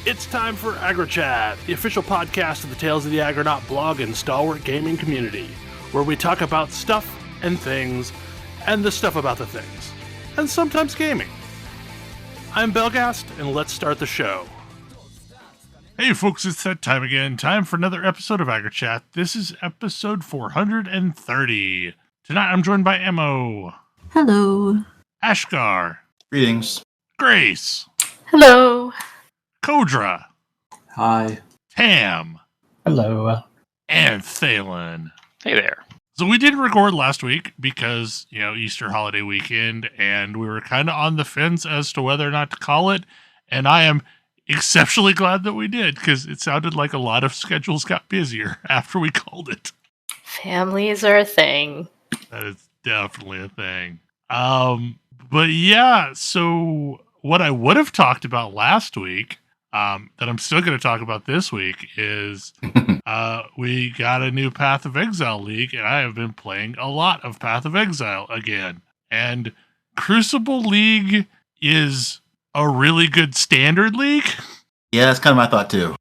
It's time for AggroChat, the official podcast of the Tales of the Aggronaut blog and stalwart gaming community, where we talk about stuff and things, and the stuff about the things, and sometimes gaming. I'm Belghast, and let's start the show. Hey folks, it's that time again. Time for another episode of AggroChat. This is episode 430. Tonight I'm joined by Ammo. Hello. Ashgar. Greetings. Grace. Hello. Kodra. Hi. Tam. Hello. And Thalen. Hey there. So we didn't record last week because, Easter holiday weekend, and we were kind of on the fence as to whether or not to call it, and I am exceptionally glad that we did, because it sounded like a lot of schedules got busier after we called it. Families are a thing. That is definitely a thing. But yeah, so what I would have talked about last week, that I'm still going to talk about this week, is we got a new Path of Exile league, and I have been playing a lot of Path of Exile again. And Crucible League is a really good standard league. Yeah, that's kind of my thought too.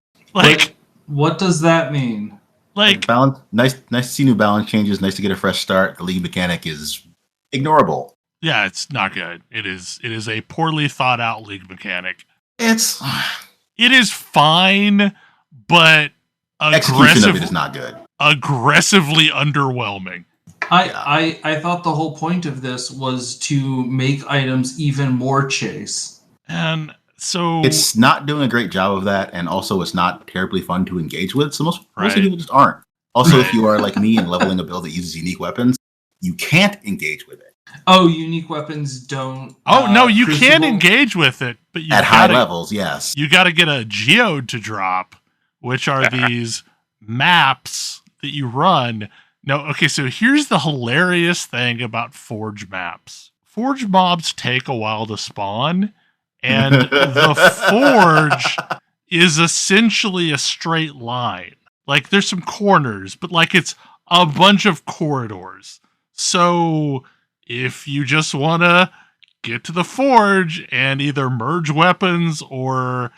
What does that mean? Balance, nice to see new balance changes. Nice to get a fresh start. The league mechanic is ignorable. Yeah, it's not good. It is a poorly thought out league mechanic. It is fine, but execution of it is not good. Aggressively underwhelming. I thought the whole point of this was to make items even more chase. And so it's not doing a great job of that, and also it's not terribly fun to engage with. So most people just aren't. Also, if you are like me and leveling a build that uses unique weapons, you can't engage with it. Oh, unique weapons don't. No, you Crucible? can engage with it, but at high levels, yes. You got to get a geode to drop, which are these maps that you run. No, okay, so here's the hilarious thing about Forge maps. Forge mobs take a while to spawn, and the Forge is essentially a straight line. Like, there's some corners, but like it's a bunch of corridors. So if you just want to get to the Forge and either merge weapons or,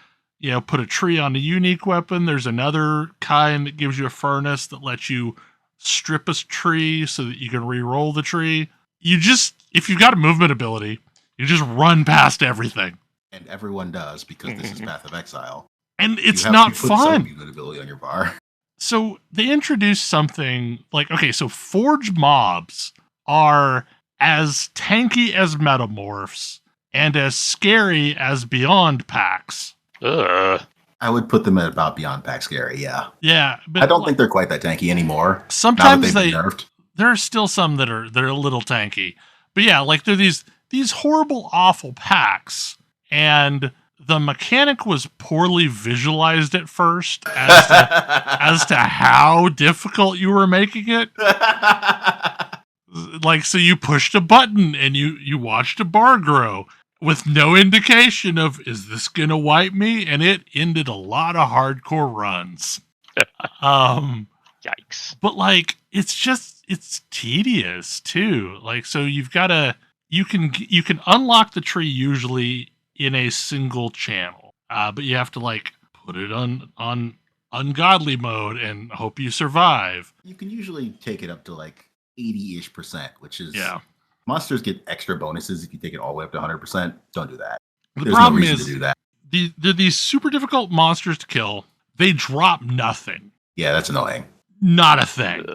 put a tree on a unique weapon, there's another kind that gives you a furnace that lets you strip a tree so that you can re-roll the tree. If you've got a movement ability, you just run past everything. And everyone does, because this is Path of Exile. And it's not fun. Some movement ability on your bar. So they introduced something like, so Forge mobs are as tanky as metamorphs and as scary as beyond packs. Ugh. I would put them at about beyond pack scary, yeah. Yeah, but I don't think they're quite that tanky anymore. Sometimes been nerfed. There are still some that are a little tanky. But yeah, like they're these horrible, awful packs, and the mechanic was poorly visualized at first as to how difficult you were making it. Like, so you pushed a button and you watched a bar grow with no indication of, is this going to wipe me? And it ended a lot of hardcore runs. Yikes. But like, it's tedious too. Like, so you can unlock the tree usually in a single channel. But you have to like put it on ungodly mode and hope you survive. You can usually take it up to like 80-ish%, which is... Yeah. Monsters get extra bonuses if you take it all the way up to 100%. Don't do that. There's problem no reason to do that. They're these super difficult monsters to kill. They drop nothing. Yeah, that's annoying. Not a thing.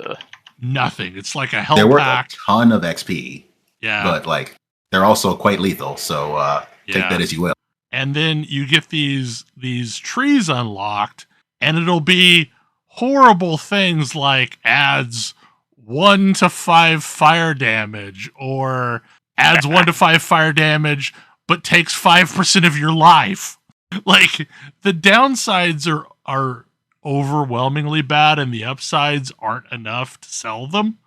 Nothing. It's like a health pack. They're worth pack. A ton of XP. Yeah. But like, they're also quite lethal, so take that as you will. And then you get these trees unlocked, and it'll be horrible things like adds 1 to 5 fire damage, or adds 1 to 5 fire damage, but takes 5% of your life. Like, the downsides are overwhelmingly bad, and the upsides aren't enough to sell them.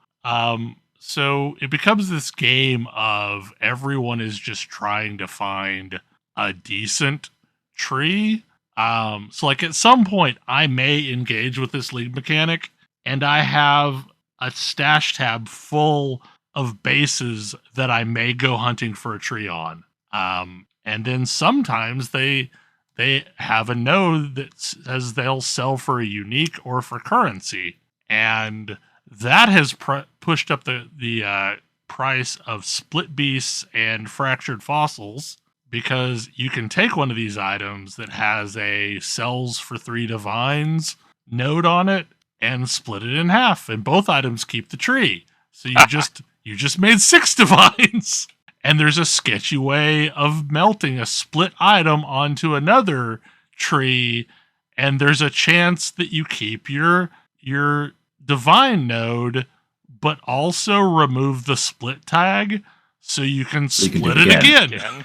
So it becomes this game of everyone is just trying to find a decent tree. So like at some point I may engage with this league mechanic, and I have a stash tab full of bases that I may go hunting for a tree on. And then sometimes they they have a node that says they'll sell for a unique or for currency. And that has pushed up the price of split beasts and fractured fossils, because you can take one of these items that has a sells for 3 divines node on it and split it in half, and both items keep the tree. So you just made 6 divines. And there's a sketchy way of melting a split item onto another tree, and there's a chance that you keep your divine node, but also remove the split tag so you can split it again.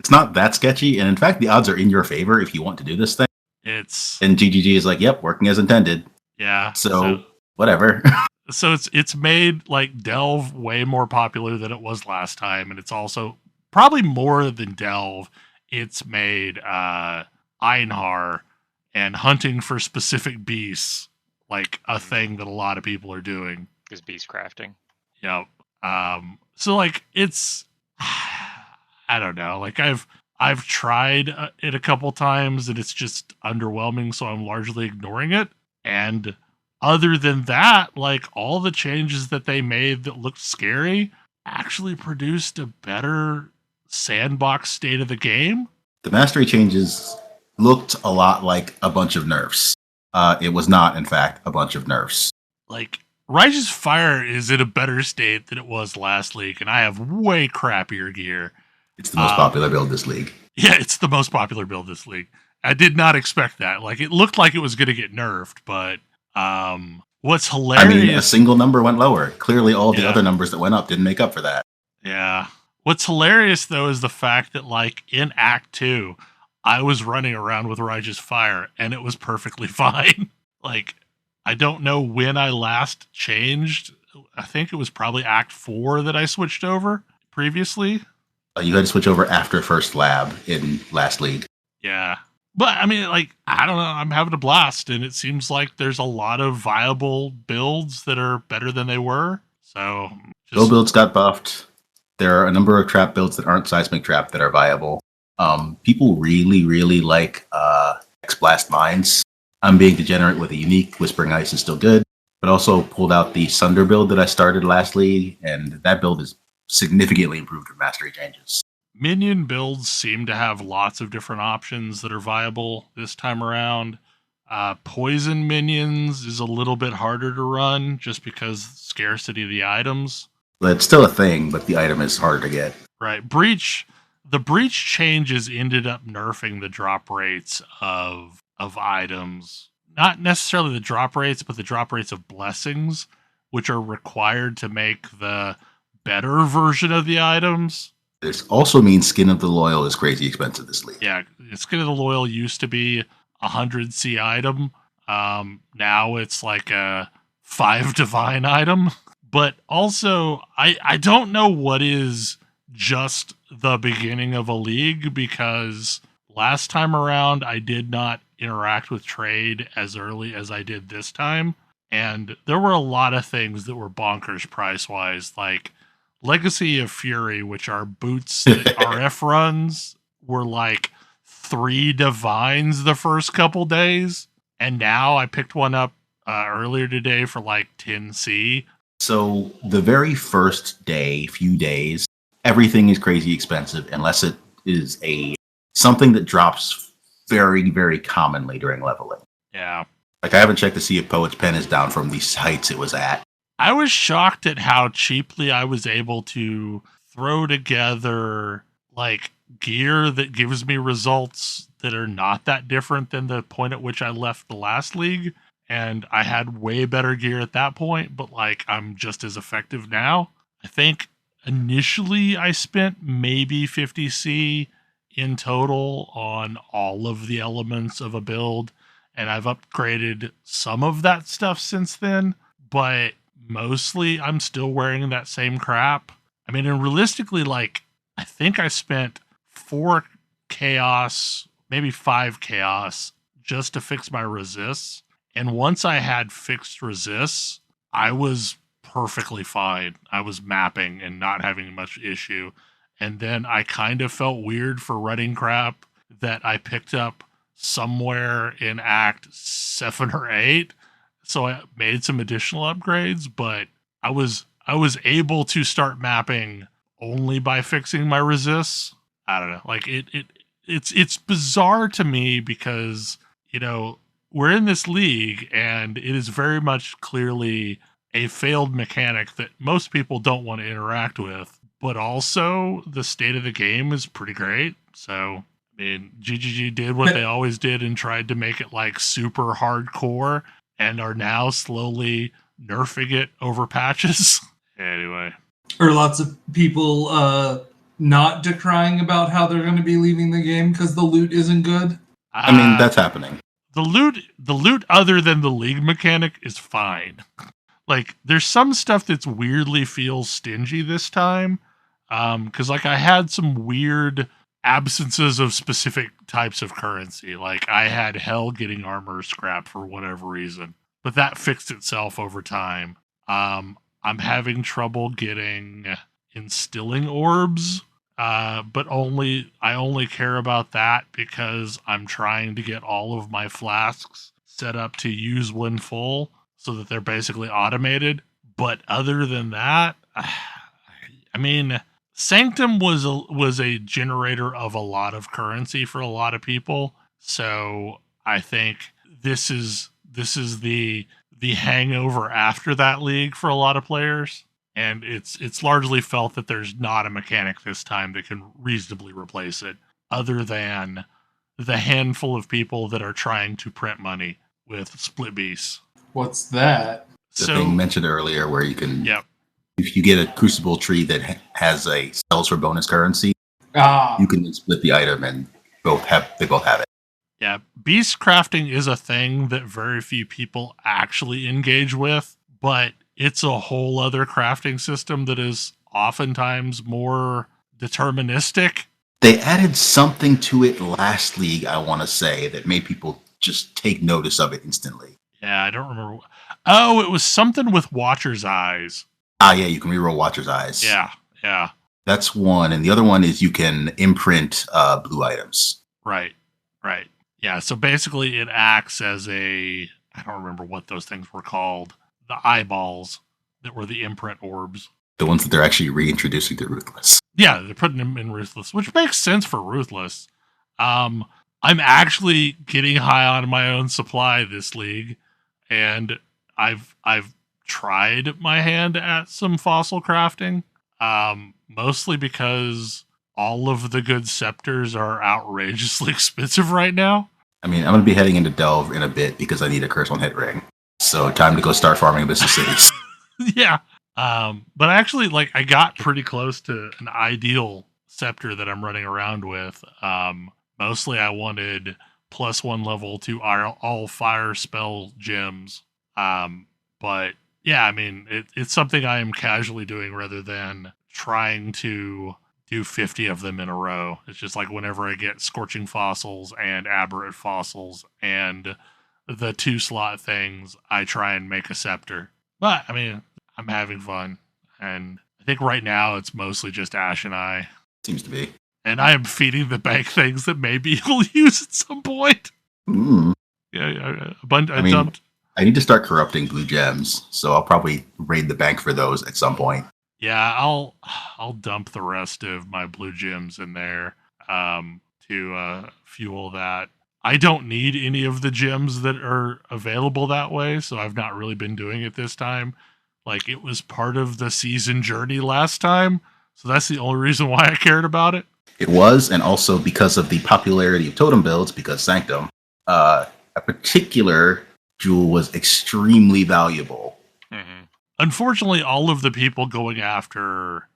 It's not that sketchy, and in fact, the odds are in your favor if you want to do this thing. And GGG is like, yep, working as intended. Yeah. So whatever. So it's made like Delve way more popular than it was last time, and it's also probably more than Delve. It's made Einhar and hunting for specific beasts like a thing that a lot of people are doing. Is beast crafting. Yep. So like it's I don't know. Like I've tried it a couple times and it's just underwhelming, so I'm largely ignoring it. And other than that, like all the changes that they made that looked scary actually produced a better sandbox state of the game. The mastery changes looked a lot like a bunch of nerfs. It was not, in fact, a bunch of nerfs. Like, Righteous Fire is in a better state than it was last league, and I have way crappier gear. It's the most popular build this league. Yeah, it's the most popular build this league. I did not expect that. Like, it looked like it was going to get nerfed, but what's hilarious... I mean, a single number went lower. Clearly, all the other numbers that went up didn't make up for that. Yeah. What's hilarious, though, is the fact that, like, in Act 2, I was running around with Righteous Fire, and it was perfectly fine. Like, I don't know when I last changed. I think it was probably Act 4 that I switched over previously. You had to switch over after first lab in last league. Yeah. But, I mean, like, I don't know. I'm having a blast, and it seems like there's a lot of viable builds that are better than they were. So, Build builds got buffed. There are a number of trap builds that aren't Seismic Trap that are viable. People really, really like X-Blast Mines. I'm being degenerate with a unique. Whispering Ice is still good, but also pulled out the Sunder build that I started last league, and that build is significantly improved with mastery changes. Minion builds seem to have lots of different options that are viable this time around. Poison minions is a little bit harder to run just because scarcity of the items. But it's still a thing, but the item is harder to get. Right. The breach changes ended up nerfing the drop rates of items. Not necessarily the drop rates, but the drop rates of blessings, which are required to make the better version of the items. This also means Skin of the Loyal is crazy expensive this league. Yeah, Skin of the Loyal used to be a 100C item. Now it's like a 5 divine item. But also, I don't know what is just the beginning of a league, because last time around I did not interact with trade as early as I did this time. And there were a lot of things that were bonkers price-wise, like Legacy of Fury, which are boots that RF runs, were like 3 divines the first couple days. And now I picked one up earlier today for like 10C. So the very first few days, everything is crazy expensive unless it is something that drops very, very commonly during leveling. Yeah. Like, I haven't checked to see if Poet's Pen is down from these heights it was at. I was shocked at how cheaply I was able to throw together like gear that gives me results that are not that different than the point at which I left the last league. And I had way better gear at that point, but like I'm just as effective now. I think initially I spent maybe 50C in total on all of the elements of a build, and I've upgraded some of that stuff since then, but mostly I'm still wearing that same crap. I mean, and realistically, like, I think I spent 4 chaos, maybe 5 chaos just to fix my resists. And once I had fixed resists, I was perfectly fine. I was mapping and not having much issue. And then I kind of felt weird for running crap that I picked up somewhere in Act 7 or 8. So I made some additional upgrades, but I was able to start mapping only by fixing my resists. I don't know. Like it's bizarre to me because, we're in this league and it is very much clearly a failed mechanic that most people don't want to interact with, but also the state of the game is pretty great. So, I mean, GGG did what they always did and tried to make it like super hardcore and are now slowly nerfing it over patches. Anyway. Are lots of people not decrying about how they're going to be leaving the game because the loot isn't good? I mean, that's happening. The loot other than the league mechanic is fine. Like, there's some stuff that's weirdly feels stingy this time. Because, like, I had some weird absences of specific types of currency. Like, I had hell getting armor scrap for whatever reason. But that fixed itself over time. I'm having trouble getting instilling orbs. But I only care about that because I'm trying to get all of my flasks set up to use when full so that they're basically automated. But other than that, I mean, Sanctum was a generator of a lot of currency for a lot of people. So I think this is the hangover after that league for a lot of players. And it's largely felt that there's not a mechanic this time that can reasonably replace it, other than the handful of people that are trying to print money with split beasts. What's that? The thing mentioned earlier where you can, yep. If you get a Crucible tree that has a sells for bonus currency, you can split the item and they both have it. Yeah, beast crafting is a thing that very few people actually engage with, but it's a whole other crafting system that is oftentimes more deterministic. They added something to it last league, I want to say, that made people just take notice of it instantly. Yeah, I don't remember. Oh, it was something with Watcher's Eyes. Ah, yeah, you can reroll Watcher's Eyes. Yeah. That's one. And the other one is you can imprint blue items. Right. Yeah, so basically it acts as I don't remember what those things were called. The eyeballs that were the imprint orbs. The ones that they're actually reintroducing to Ruthless. Yeah, they're putting them in Ruthless, which makes sense for Ruthless. I'm actually getting high on my own supply this league, and I've tried my hand at some fossil crafting, mostly because all of the good scepters are outrageously expensive right now. I mean, I'm going to be heading into Delve in a bit because I need a Curse on Hit Ring. So time to go start farming Abyssal Cities. Yeah. But actually, I got pretty close to an ideal scepter that I'm running around with. Mostly I wanted +1 level to all fire spell gems. But yeah, I mean, it's something I am casually doing rather than trying to do 50 of them in a row. It's just like whenever I get Scorching Fossils and Aberrant Fossils and the 2-slot things, I try and make a scepter. But, I mean, I'm having fun. And I think right now it's mostly just Ash and I. Seems to be. And I am feeding the bank things that maybe he'll use at some point. Yeah, dumped. I need to start corrupting blue gems, so I'll probably raid the bank for those at some point. Yeah, I'll dump the rest of my blue gems in there to fuel that. I don't need any of the gems that are available that way, so I've not really been doing it this time. Like, it was part of the season journey last time, so that's the only reason why I cared about it. It was, and also because of the popularity of totem builds, because Sanctum, a particular jewel was extremely valuable. Mm-hmm. Unfortunately, all of the people going after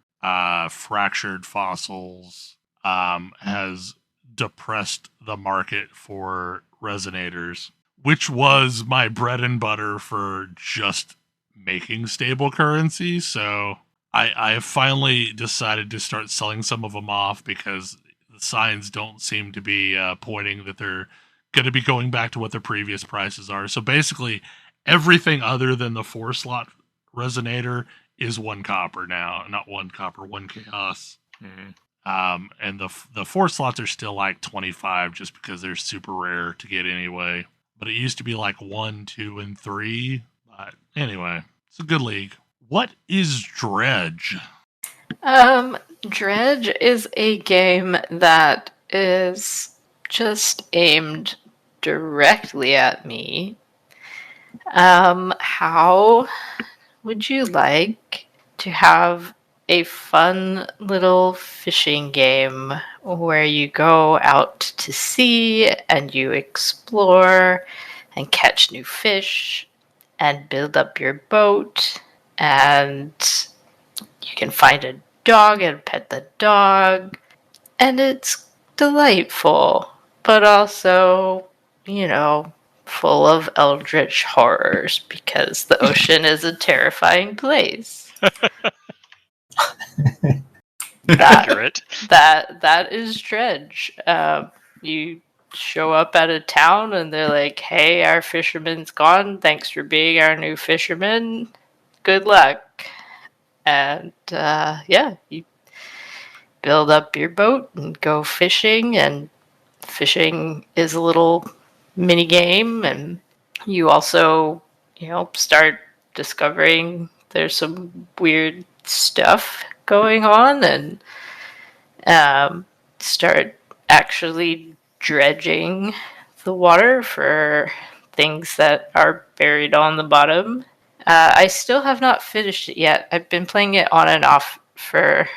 fractured fossils has depressed the market for resonators, which was my bread and butter for just making stable currency. So I have finally decided to start selling some of them off because the signs don't seem to be pointing that they're going to be going back to what their previous prices are. So basically, everything other than the 4-slot resonator is 1 copper now. Not 1 copper, 1 chaos. Mm-hmm. And the 4 slots are still like 25 just because they're super rare to get anyway. But it used to be like 1, 2, and 3. But anyway, it's a good league. What is Dredge? Dredge is a game that is just aimed directly at me. How would you like to have a fun little fishing game where you go out to sea and you explore and catch new fish and build up your boat, and you can find a dog and pet the dog, and it's delightful, but also, full of eldritch horrors because the ocean is a terrifying place. Accurate. That is Dredge. You show up at a town and they're like, "Hey, our fisherman's gone. Thanks for being our new fisherman. Good luck." And you build up your boat and go fishing, and fishing is a little mini game, and you also, start discovering there's some weird stuff going on, and start actually dredging the water for things that are buried on the bottom. I still have not finished it yet. I've been playing it on and off for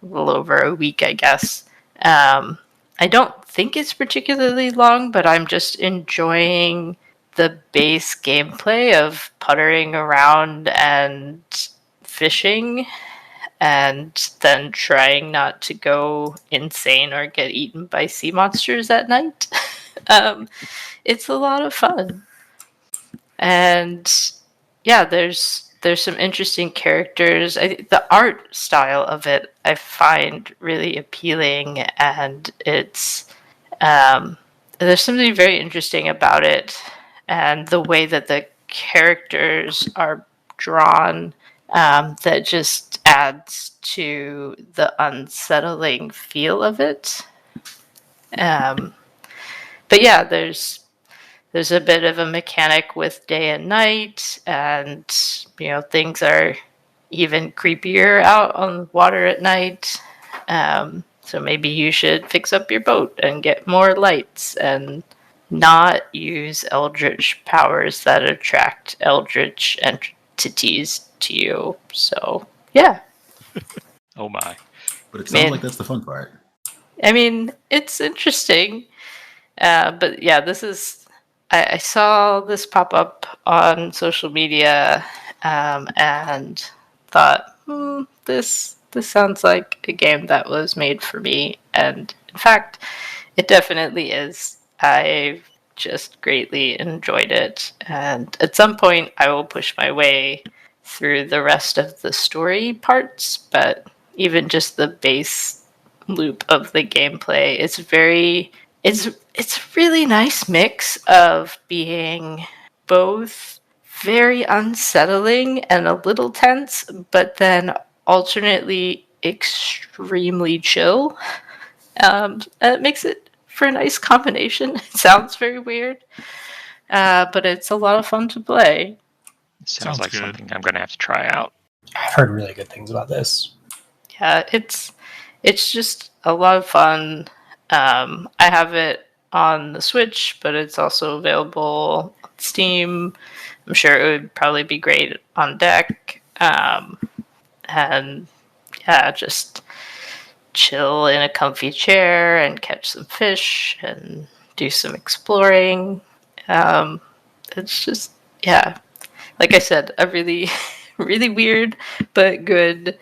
a little over a week, I guess. I don't think it's particularly long, but I'm just enjoying the base gameplay of puttering around and fishing, and then trying not to go insane or get eaten by sea monsters at night. It's a lot of fun. And yeah, there's some interesting characters. The art style of it I find really appealing, and it's there's something very interesting about it, and the way that the characters are drawn, that just adds to the unsettling feel of it. But yeah, there's a bit of a mechanic with day and night, and things are even creepier out on the water at night. So maybe you should fix up your boat and get more lights and not use eldritch powers that attract eldritch entities to you. So yeah. Oh my. But it sounds like that's the fun part. I mean, it's interesting. But yeah, this is... I saw this pop up on social media, and thought, this sounds like a game that was made for me. And in fact, it definitely is. I've just greatly enjoyed it. And at some point, I will push my way through the rest of the story parts. But even just the base loop of the gameplay, it's a really nice mix of being both very unsettling and a little tense, but then alternately extremely chill. And it makes it for a nice combination. It sounds very weird, but it's a lot of fun to play. Sounds like good. something I'm going to have to try out. I've heard really good things about this. Yeah, it's just a lot of fun. I have it on the Switch, but it's also available on Steam. I'm sure it would probably be great on deck. And yeah, just chill in a comfy chair and catch some fish and do some exploring. It's just, yeah, like I said, a really, really weird but good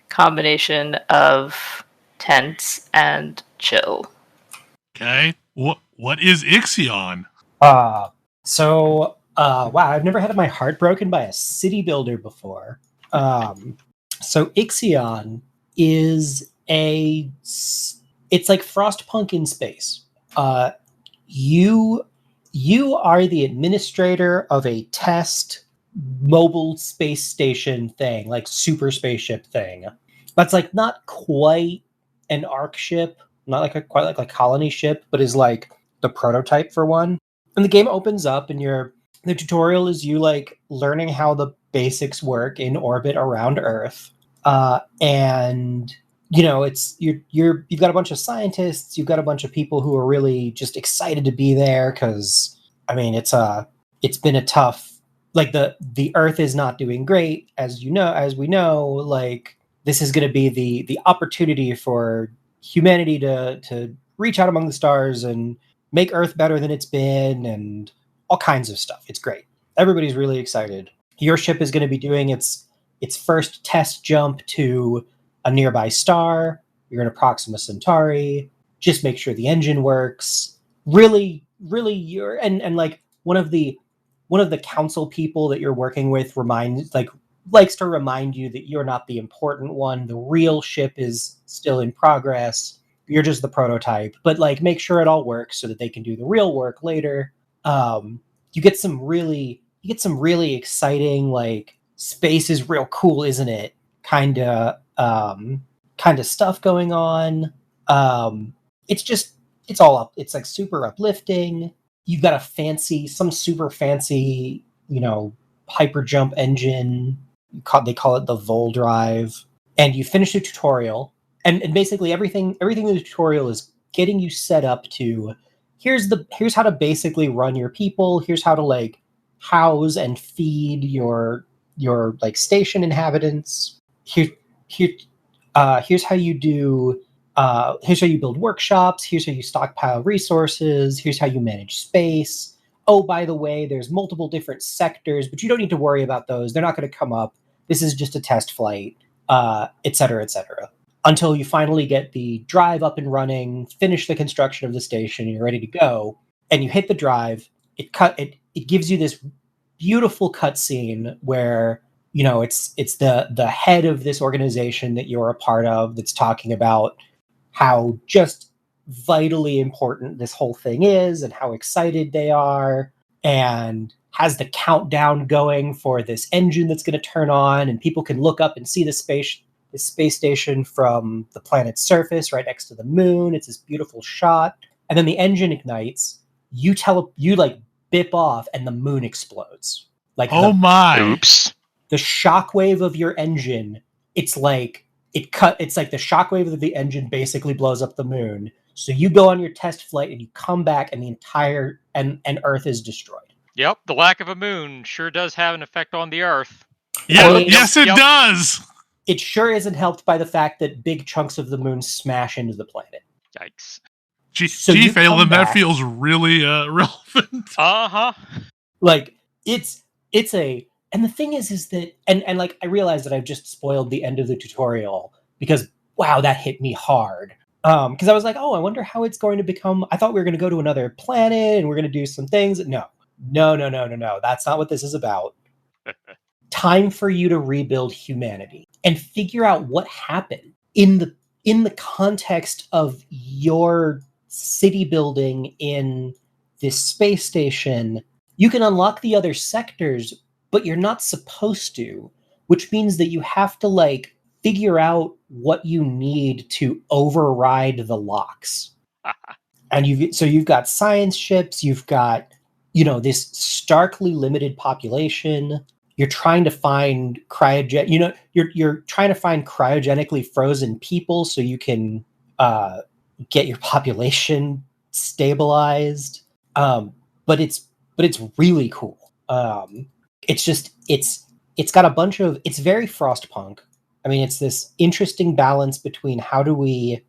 combination of tense and chill. Okay. What is Ixion? Wow, I've never had my heart broken by a city builder before. So Ixion is it's like Frostpunk in space. You are the administrator of a test mobile space station thing, like super spaceship thing. That's like not quite an arc ship, not like quite like a colony ship, but is like the prototype for one. And the game opens up, and the tutorial is you like learning how the basics work in orbit around Earth, and it's you've got a bunch of scientists, you've got a bunch of people who are really just excited to be there because it's been a tough, like the Earth is not doing great, as we know. Like this is going to be the opportunity for humanity to reach out among the stars and make Earth better than it's been, and all kinds of stuff. It's great. Everybody's really excited. Your ship is going to be doing its first test jump to a nearby star. You're in Proxima Centauri. Just make sure the engine works. Really, you're and like one of the council people that you're working with likes to remind you that you're not the important one. The real ship is still in progress. You're just the prototype, but like make sure it all works so that they can do the real work later. You get some really exciting, like, space is real cool, isn't it? Kind of stuff going on. It's all up. It's like super uplifting. You've got some super fancy, hyper jump engine. They call it the Vol Drive, and you finish the tutorial. And basically everything in the tutorial is getting you set up to here's how to basically run your people. Here's how to like house and feed your like station inhabitants. Here's how you do. Here's how you build workshops. Here's how you stockpile resources. Here's how you manage space. Oh, by the way, there's multiple different sectors, but you don't need to worry about those. They're not going to come up. This is just a test flight, et cetera, et cetera. Until you finally get the drive up and running, finish the construction of the station, and you're ready to go. And you hit the drive. It gives you this beautiful cutscene where it's the head of this organization that you're a part of that's talking about how just vitally important this whole thing is and how excited they are, and has the countdown going for this engine that's going to turn on, and people can look up and see the space station from the planet's surface right next to the moon. It's this beautiful shot. And then the engine ignites. You like bip off and the moon explodes. Like, my. Oops. The shockwave of your engine, it's like the shockwave of the engine basically blows up the moon. So you go on your test flight and you come back and the entire and Earth is destroyed. Yep, the lack of a moon sure does have an effect on the Earth. Yeah, yes, it does. It sure isn't helped by the fact that big chunks of the moon smash into the planet. Yikes. Phelan, that feels really relevant. Uh-huh. Like, it's a... And the thing is that... And like, I realize that I've just spoiled the end of the tutorial because, wow, that hit me hard. Because I was like, oh, I wonder how it's going to become... I thought we were going to go to another planet and we're going to do some things. No. That's not what this is about. Time for you to rebuild humanity and figure out what happened in the context of your city building in this space station. You can unlock the other sectors, but you're not supposed to, which means that you have to like figure out what you need to override the locks. And you've got science ships, you've got this starkly limited population. You're trying to find you're trying to find cryogenically frozen people so you can get your population stabilized. But it's really cool. It's got a bunch of... It's very Frostpunk. I mean, it's this interesting balance between how do we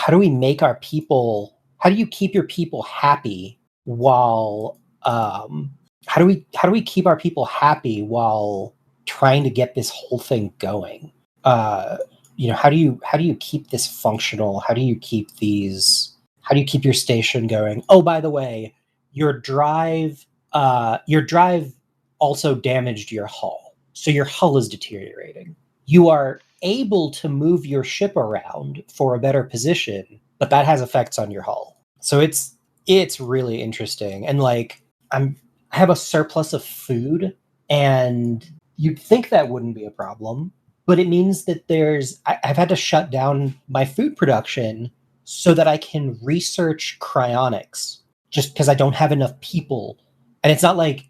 make our people... How do you keep your people happy while... How do we keep our people happy while trying to get this whole thing going? How do you keep this functional? How do you keep your station going? Oh, by the way, your drive also damaged your hull. So your hull is deteriorating. You are able to move your ship around for a better position, but that has effects on your hull. So it's really interesting. And like I have a surplus of food, and you'd think that wouldn't be a problem, but it means that I've had to shut down my food production so that I can research cryonics, just because I don't have enough people. And it's not like,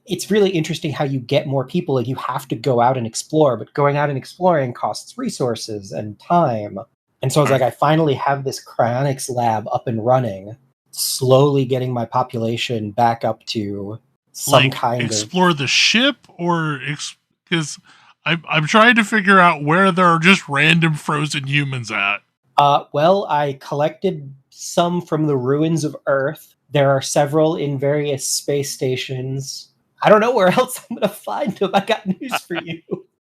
it's really interesting how you get more people and you have to go out and explore, but going out and exploring costs resources and time. And so I was like, I finally have this cryonics lab up and running, slowly getting my population back up to some like kind explore the ship, or because I'm trying to figure out where there are just random frozen humans at. Well, I collected some from the ruins of Earth. There are several in various space stations. I don't know where else I'm going to find them. I got news for you.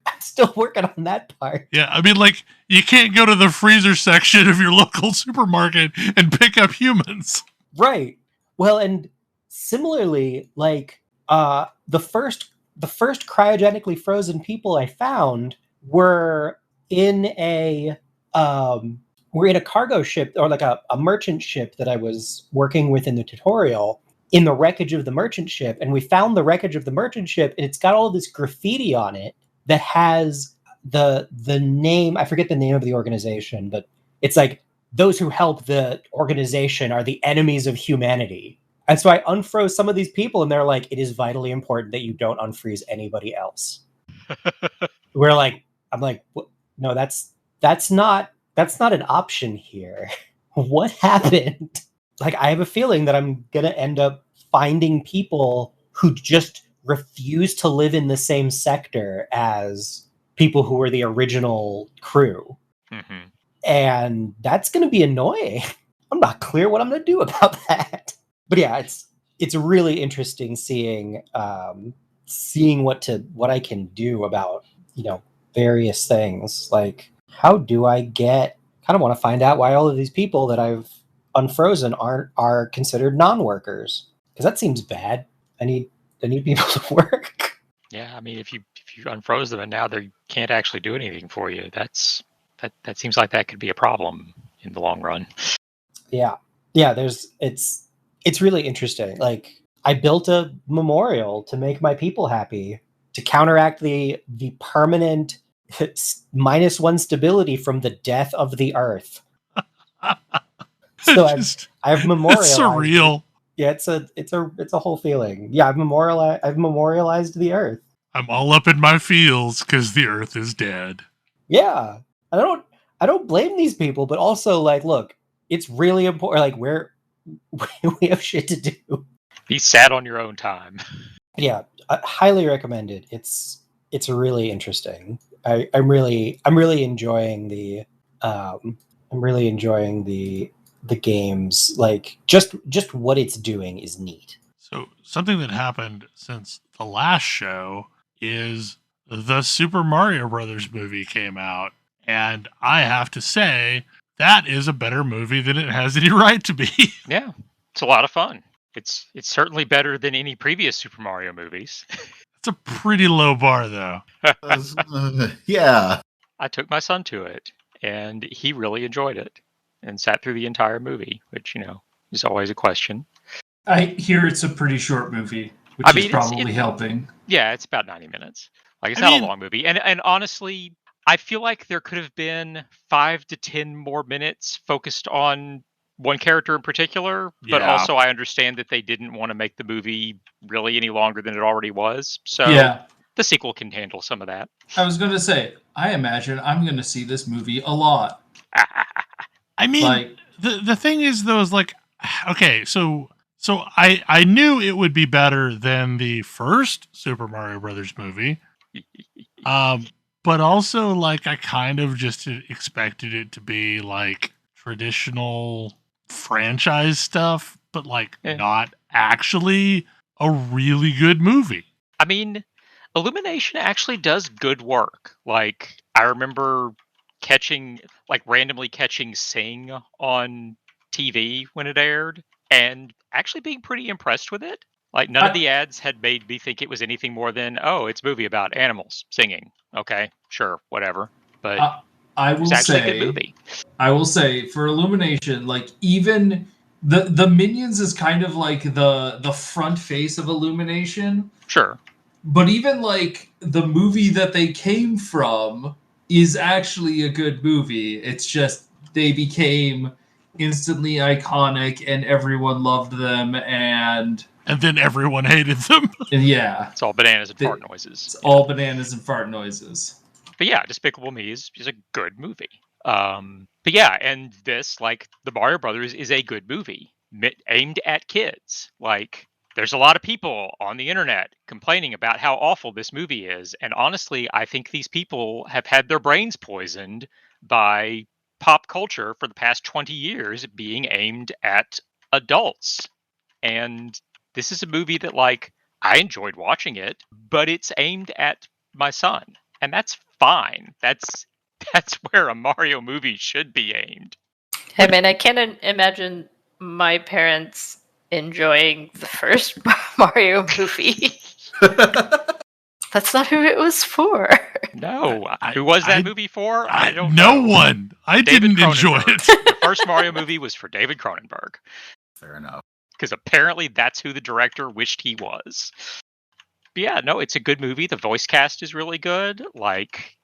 I'm still working on that part. Yeah, I mean, like, you can't go to the freezer section of your local supermarket and pick up humans. Right. Well, and similarly, like, the first cryogenically frozen people I found were in a cargo ship, or like a merchant ship that I was working with in the tutorial, in the wreckage of the merchant ship. And we found the wreckage of the merchant ship, and it's got all this graffiti on it that has the name, I forget the name of the organization, but it's like, those who help the organization are the enemies of humanity. And so I unfroze some of these people, and they're like, it is vitally important that you don't unfreeze anybody else. I'm like, no, that's not an option here. What happened? Like, I have a feeling that I'm going to end up finding people who just refuse to live in the same sector as people who were the original crew. Mm-hmm. And that's going to be annoying. I'm not clear what I'm going to do about that. But yeah, it's really interesting seeing what I can do about, various things. Like, how do I kind of want to find out why all of these people that I've unfrozen are considered non-workers, because that seems bad. I need people to work. Yeah, I mean, if you unfroze them and now they can't actually do anything for you, that seems like that could be a problem in the long run. Yeah, it's really interesting. Like, I built a memorial to make my people happy, to counteract the permanent -1 stability from the death of the Earth. So I have memorialized. It's surreal. Yeah, it's a whole feeling. Yeah, I've memorialized the Earth. I'm all up in my feels because the Earth is dead. Yeah, I don't blame these people, but also, like, look, it's really important. Like, we have shit to do. Be sad on your own time. Yeah, I highly recommend it. It's really interesting. I'm really enjoying the games. Like, just what it's doing is neat. So something that happened since the last show is the Super Mario Brothers movie came out, and I have to say that is a better movie than it has any right to be. Yeah, it's a lot of fun. It's certainly better than any previous Super Mario movies. It's a pretty low bar, though. Yeah. I took my son to it, and he really enjoyed it and sat through the entire movie, which, is always a question. I hear it's a pretty short movie, which is probably helping. Yeah, it's about 90 minutes. Like, it's not a long movie. And honestly, I feel like there could have been 5 to 10 more minutes focused on one character in particular, but also I understand that they didn't want to make the movie really any longer than it already was. So the sequel can handle some of that. I was going to say, I imagine I'm going to see this movie a lot. I mean, like, the thing is, though, is like, okay, so I knew it would be better than the first Super Mario Brothers movie. But also, like, I kind of just expected it to be like traditional franchise stuff, but like not actually a really good movie. I mean, Illumination actually does good work. Like, I remember randomly catching Sing on TV when it aired, and actually being pretty impressed with it. Like, none of the ads had made me think it was anything more than, oh, it's a movie about animals singing. Okay, sure, whatever. But it's actually a good movie. I will say, for Illumination, like, even the Minions is kind of like the front face of Illumination. Sure. But even like the movie that they came from is actually a good movie. It's just they became instantly iconic and everyone loved them and then everyone hated them. yeah. It's all bananas and fart noises. It's all bananas and fart noises. But yeah, Despicable Me is a good movie. But yeah, and this, like, the Mario Brothers is a good movie aimed at kids. Like, there's a lot of people on the internet complaining about how awful this movie is. And honestly, I think these people have had their brains poisoned by pop culture for the past 20 years being aimed at adults. And this is a movie that, like, I enjoyed watching it, but it's aimed at my son. And that's fine. That's where a Mario movie should be aimed. I mean, I can't imagine my parents enjoying the first Mario movie. That's not who it was for. No. Who was that movie for? I don't know. know. No one. I David didn't enjoy it. The first Mario movie was for David Cronenberg. Fair enough. Because apparently that's who the director wished he was. But yeah, no, it's a good movie. The voice cast is really good. Like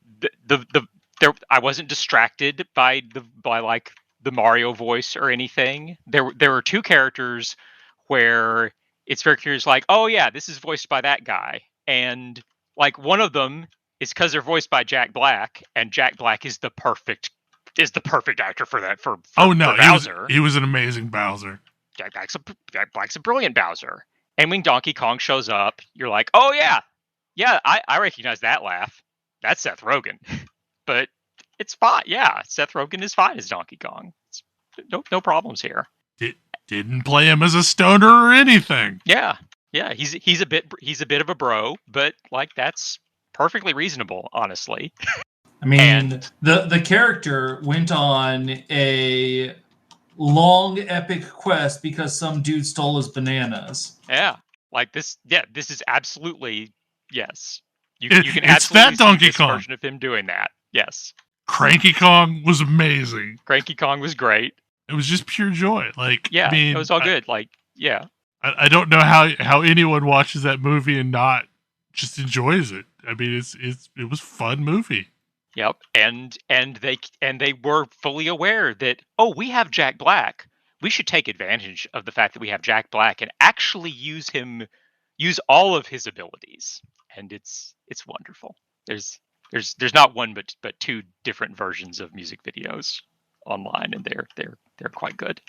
I wasn't distracted by like the Mario voice or anything. There were two characters where it's very curious, like, oh yeah, this is voiced by that guy, and like one of them is because they're voiced by Jack Black, and Jack Black is the perfect actor for that. For Bowser, he was an amazing Bowser. Jack Black's a brilliant Bowser. And when Donkey Kong shows up, you're like, oh yeah, I recognize that laugh. That's Seth Rogen. But it's fine. Yeah, Seth Rogen is fine as Donkey Kong. No problems here. Didn't play him as a stoner or anything. Yeah. He's a bit of a bro, but like that's perfectly reasonable, honestly. I mean, the character went on a long epic quest because some dude stole his bananas. Yeah, like this. Yeah, this is absolutely yes. You can it's absolutely that Donkey see this Kong version of him doing that. Yes, Cranky Kong was amazing. Cranky Kong was great. It was just pure joy. Like, yeah, I mean, it was all good. Like, yeah. I don't know how anyone watches that movie and not just enjoys it. I mean, it was a fun movie. Yep, and they were fully aware that, oh, we have Jack Black. We should take advantage of the fact that we have Jack Black and actually use all of his abilities. And it's wonderful. There's not one but two different versions of music videos online, and they're quite good.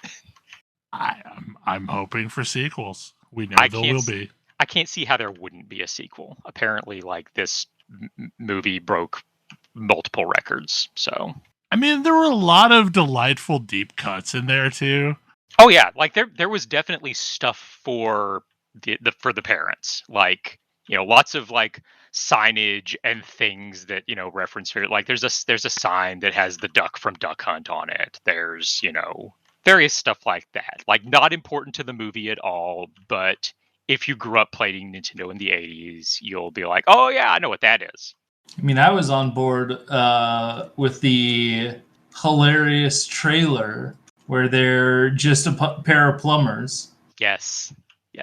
I'm hoping for sequels. We know there will be. I can't see how there wouldn't be a sequel. Apparently, like, this movie broke multiple records. So I mean, there were a lot of delightful deep cuts in there too. Oh yeah, like there was definitely stuff for the parents. Like, lots of like signage and things that reference here. Like there's a sign that has the duck from Duck Hunt on it. There's various stuff like that. Like, not important to the movie at all, but if you grew up playing Nintendo in the 80s, you'll be like, oh yeah, I know what that is. I mean, I was on board with the hilarious trailer where they're just a pair of plumbers. Yes.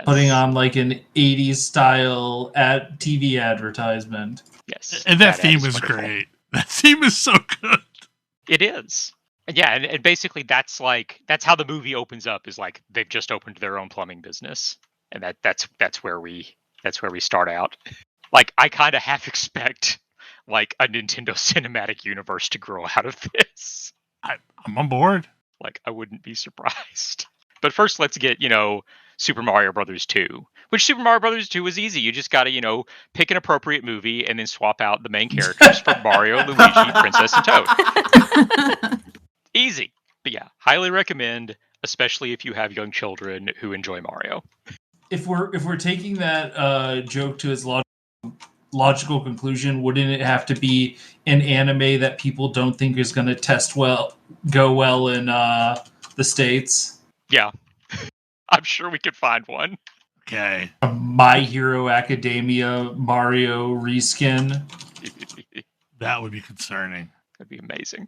Putting on like an 80s style TV advertisement. Yes. And that theme is great. That theme is so good. It is. Yeah, and basically that's how the movie opens up, is like they've just opened their own plumbing business. And that's where we start out. Like, I kind of half expect like a Nintendo cinematic universe to grow out of this. I'm on board. Like, I wouldn't be surprised. But first, let's get, Super Mario Brothers 2. Which Super Mario Brothers 2 is easy. You just got to, pick an appropriate movie and then swap out the main characters from Mario, Luigi, Princess, and Toad. Easy. But yeah, highly recommend, especially if you have young children who enjoy Mario. If we're taking that joke to its logical conclusion, wouldn't it have to be an anime that people don't think is going to go well in the States? Yeah. I'm sure we could find one. Okay. A My Hero Academia Mario reskin. That would be concerning. That'd be amazing.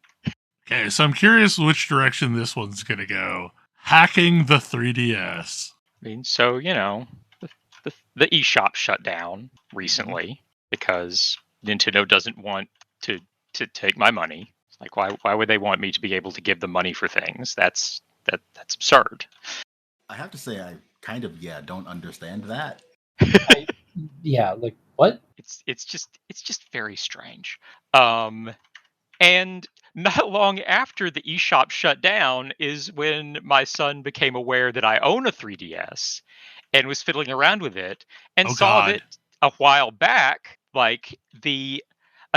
Okay, so I'm curious which direction this one's going to go. Hacking the 3DS. I mean, so, the eShop shut down recently because Nintendo doesn't want to take my money. Like, why would they want me to be able to give them money for things? That's absurd. I have to say, I kind of don't understand that. Yeah, like what? It's just very strange. And not long after the eShop shut down is when my son became aware that I own a 3DS and was fiddling around with it and Oh, saw God. that a while back, like a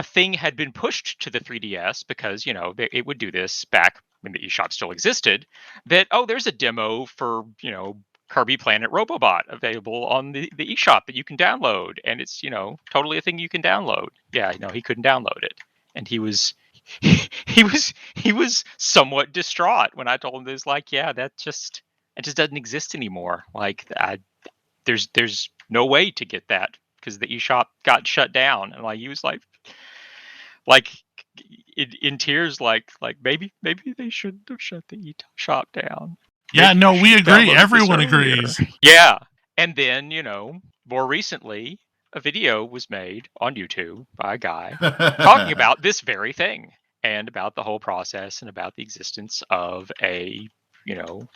thing had been pushed to the 3DS because, it would do this back when the eShop still existed, that, there's a demo for, Kirby Planet Robobot available on the eShop that you can download. And it's, totally a thing you can download. Yeah, he couldn't download it. And he was somewhat distraught when I told him this, like, yeah, it just doesn't exist anymore. Like, there's no way to get that because the eShop got shut down. And like, he was like in tears, like maybe they shouldn't have shut the eShop down. Yeah, Maybe no, you we should agree. download this Everyone earlier. agrees. Yeah. And then, more recently, a video was made on YouTube by a guy talking about this very thing and about the whole process and about the existence of a,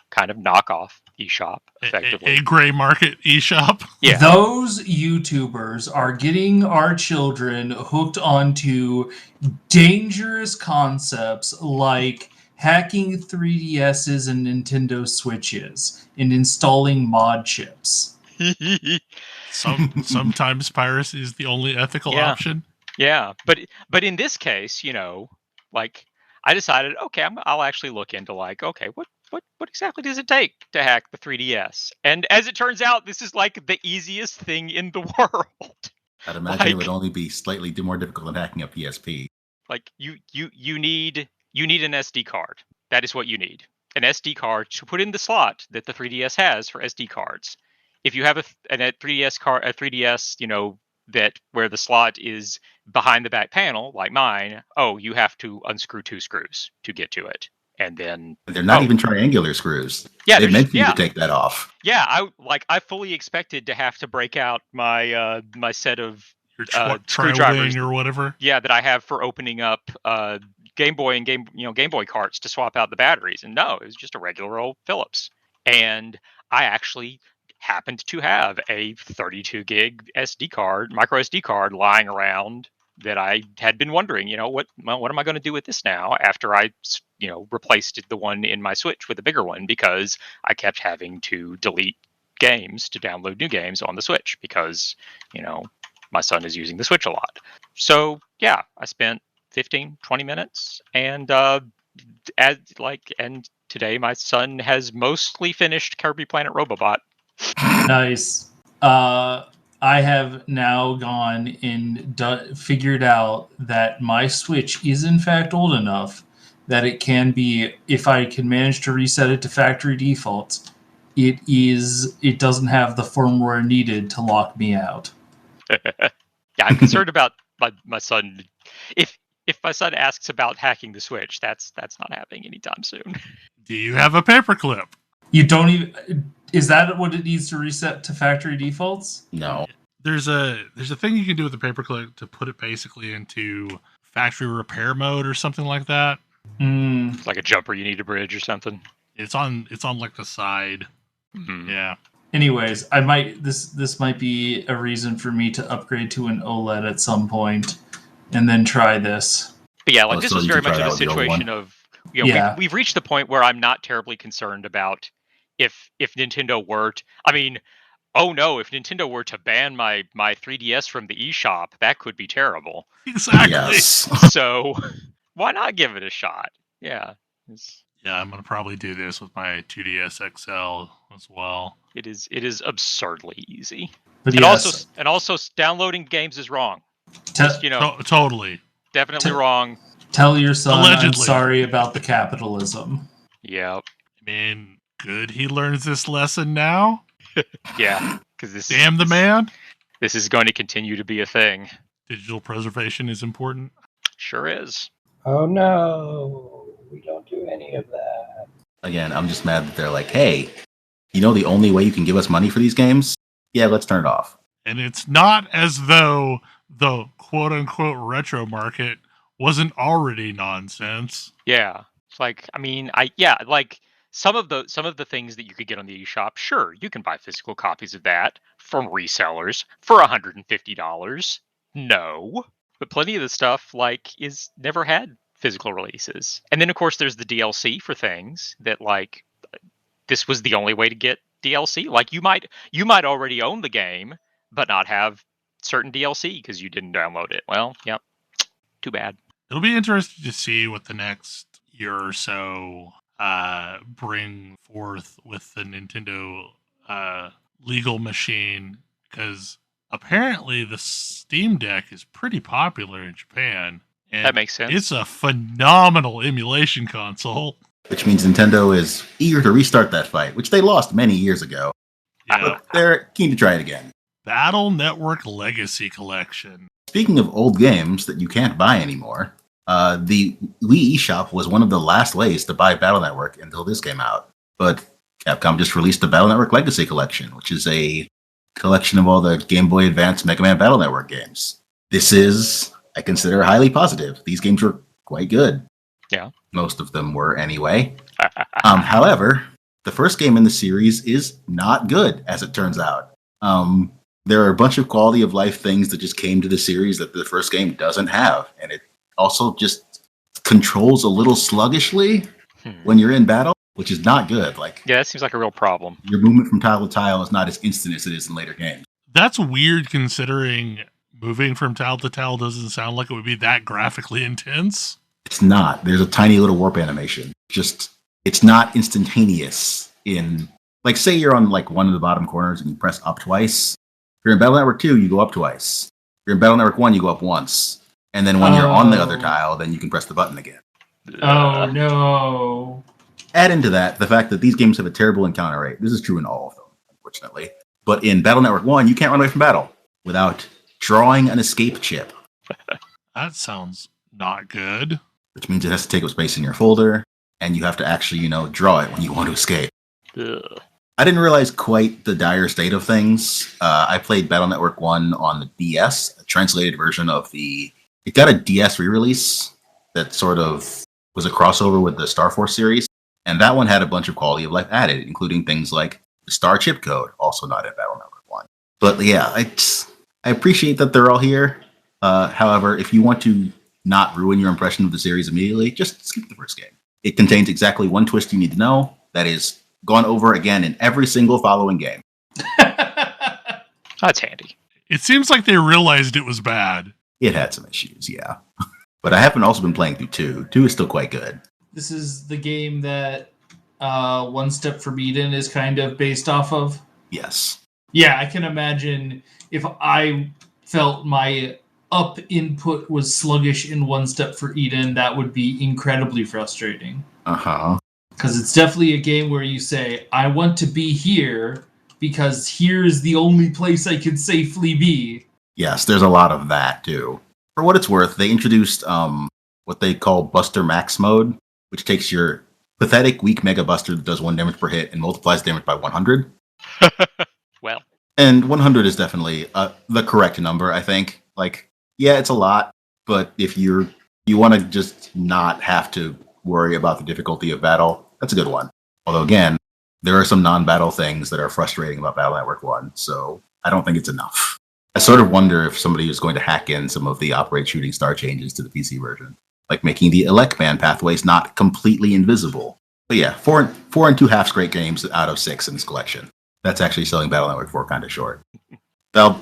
kind of knockoff eShop, effectively. A gray market eShop. Yeah. Those YouTubers are getting our children hooked onto dangerous concepts like hacking 3DSs and Nintendo Switches and installing mod chips. Sometimes piracy is the only ethical Yeah. option. Yeah, but in this case, like, I decided, okay, I'll actually look into, like, okay, what exactly does it take to hack the 3DS? And as it turns out, this is like the easiest thing in the world. I'd imagine it would only be slightly more difficult than hacking a PSP. Like, you need an SD card. That is what you need. An SD card to put in the slot that the 3DS has for SD cards. If you have a 3DS card, a 3DS, that where the slot is behind the back panel, like mine, you have to unscrew 2 screws to get to it. And then They're not even triangular screws. Yeah, they meant for you to take that off. Yeah, I fully expected to have to break out my my set of Your screwdrivers or whatever. Yeah, that I have for opening up Game Boy and Game Boy carts to swap out the batteries. And no, it was just a regular old Phillips. And I actually happened to have a 32 gig micro SD card lying around that I had been wondering, what am I going to do with this now after I, replaced the one in my Switch with a bigger one, because I kept having to delete games to download new games on the Switch because, my son is using the Switch a lot. So yeah, I spent 15, 20 minutes and and today my son has mostly finished Kirby Planet Robobot. Nice. I have now gone and figured out that my Switch is in fact old enough that it can be, if I can manage to reset it to factory defaults, it doesn't have the firmware needed to lock me out. Yeah, I'm concerned about my son. If my son asks about hacking the Switch, that's not happening anytime soon. Do you have a paperclip? You don't even... Is that what it needs to reset to factory defaults? No. There's a thing you can do with the paperclip to put it basically into factory repair mode or something like that. It's like a jumper you need to bridge or something. It's on like the side. Mm-hmm. Yeah. Anyways, this might be a reason for me to upgrade to an OLED at some point and then try this. But yeah, like this so was you very can much try of a that with the old situation one. of, Yeah. we've reached the point where I'm not terribly concerned about if Nintendo were to, if Nintendo were to ban my 3DS from the eShop, that could be terrible. Exactly. Yes. So why not give it a shot? Yeah. Yeah, I'm gonna probably do this with my 2DS XL as well. It is absurdly easy. But And yes, also downloading games is wrong. Totally. Definitely wrong. tell your son I'm Allegedly. sorry about the capitalism. Yeah. I mean, good he learns this lesson now. Yeah. Because this Damn the man. This is going to continue to be a thing. Digital preservation is important. Sure is. Oh no, we don't do any of that. Again, I'm just mad that they're like, hey, the only way you can give us money for these games yeah, let's turn it off. And it's not as though the quote-unquote retro market wasn't already nonsense. Yeah. It's like, I mean, like some of the things that you could get on the eShop, sure, you can buy physical copies of that from resellers for $150. No. But plenty of the stuff is never had physical releases. And then of course there's the DLC for things that this was the only way to get DLC. Like you might already own the game but not have certain DLC because you didn't download it. Well, yep. Too bad. It'll be interesting to see what the next year or so bring forth with the Nintendo legal machine, because apparently the Steam Deck is pretty popular in Japan. And that makes sense. It's a phenomenal emulation console. Which means Nintendo is eager to restart that fight, which they lost many years ago. Yeah. But they're keen to try it again. Battle Network Legacy Collection. Speaking of old games that you can't buy anymore, the Wii eShop was one of the last ways to buy Battle Network until this came out. But Capcom just released the Battle Network Legacy Collection, which is a collection of all the Game Boy Advance Mega Man Battle Network games. This is, I consider, highly positive. These games were quite good. Yeah. Most of them were anyway. However, the first game in the series is not good, as it turns out. There are a bunch of quality of life things that just came to the series that the first game doesn't have. And it also just controls a little sluggishly when you're in battle, which is not good. Yeah, that seems like a real problem. Your movement from tile to tile is not as instant as it is in later games. That's weird, considering moving from tile to tile doesn't sound like it would be that graphically intense. It's not. There's a tiny little warp animation. It's not instantaneous in, say you're on one of the bottom corners and you press up twice. If you're in Battle Network 2, you go up twice. If you're in Battle Network 1, you go up once. And then when you're on the other tile, then you can press the button again. Oh, no. Add into that the fact that these games have a terrible encounter rate. This is true in all of them, unfortunately. But in Battle Network 1, you can't run away from battle without drawing an escape chip. That sounds not good. Which means it has to take up space in your folder, and you have to actually, draw it when you want to escape. Ugh. I didn't realize quite the dire state of things. I played Battle Network 1 on the DS, a translated version of it got a DS re-release that sort of was a crossover with the Star Force series, and that one had a bunch of quality of life added, including things like the Star Chip Code, also not in Battle Network 1. But yeah, I appreciate that they're all here. However, if you want to not ruin your impression of the series immediately, just skip the first game. It contains exactly one twist you need to know that is gone over again in every single following game. That's handy. It seems like they realized it was bad. It had some issues, yeah. But I haven't also been playing through 2. 2 is still quite good. This is the game that One Step from Eden is kind of based off of? Yes. Yeah, I can imagine if I felt my up input was sluggish in One Step for Eden, that would be incredibly frustrating. Uh-huh. Because it's definitely a game where you say, I want to be here because here's the only place I can safely be. Yes, there's a lot of that, too. For what it's worth, they introduced what they call Buster Max mode, which takes your pathetic weak Mega Buster that does 1 damage per hit and multiplies damage by 100. Well. And 100 is definitely the correct number, I think. Yeah, it's a lot, but if you want to just not have to worry about the difficulty of battle, that's a good one. Although, again, there are some non-battle things that are frustrating about Battle Network 1, so I don't think it's enough. I sort of wonder if somebody is going to hack in some of the Operate Shooting Star changes to the PC version, like making the Elect Man pathways not completely invisible. But yeah, 4 and 2/2 great games out of 6 in this collection. That's actually selling Battle Network 4 kind of short. Battle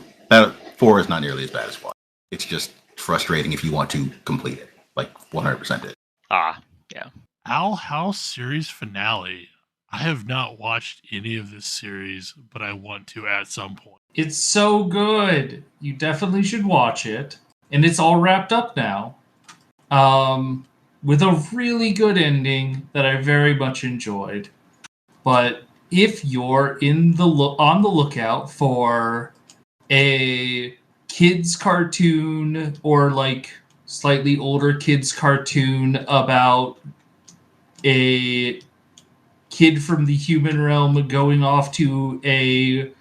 4 is not nearly as bad as 1. It's just frustrating if you want to complete it, 100% it. Yeah. Owl House series finale. I have not watched any of this series, but I want to at some point. It's so good. You definitely should watch it. And it's all wrapped up now. With a really good ending that I very much enjoyed. But if you're on the lookout for a kids cartoon or slightly older kids cartoon about a kid from the human realm going off to a